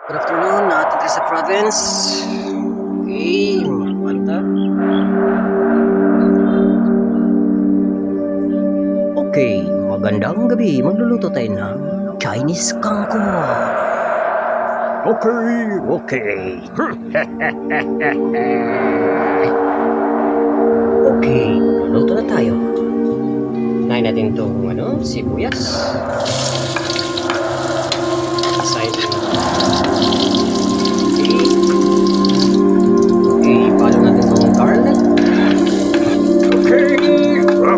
Good afternoon, natin tayo sa province. Okay, mantap. Okay, magandang gabi. Magluluto tayo ng Chinese kangkong. Okay. Okay, luluto na tayo. Nahin natin itong sibuyas. Isahin natin. Okay, palo natin itong garlic.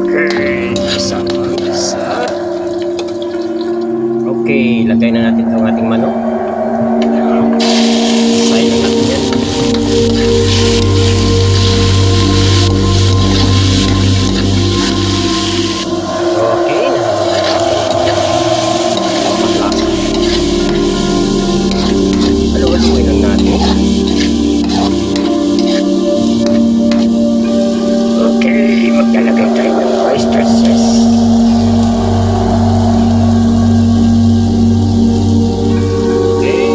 Okay. Isa. Okay, lagay na natin itong ating manok. Isahin na natin yan. Okay, haluin lang natin. Okay, maglalagay tayo ng oyster sauce. Okay.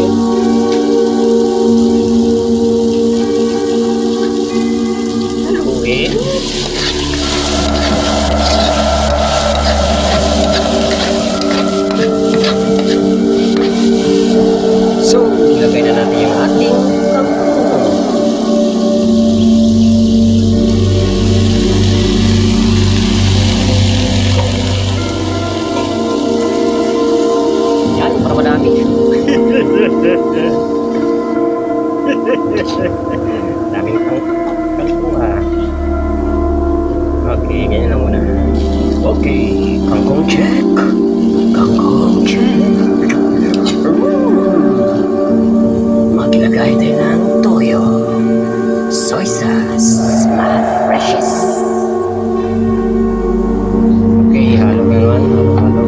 Haluin. So, ilagay na natin yung ating kangkong. Yan, para madami. Daming kangkong ha. Okay, ganyan lang muna. Okay, kangkong check. Kangkong check. Maglagay tayo ng toyo, soy sauce, mga freshes. Okay, halo naman. Halo.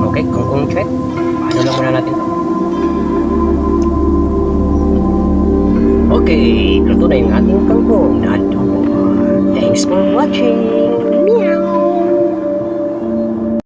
Okay, kangkong check. Paano lang muna natin ito? Okay, luto na yung ating kangkong na adobo. Thanks for watching.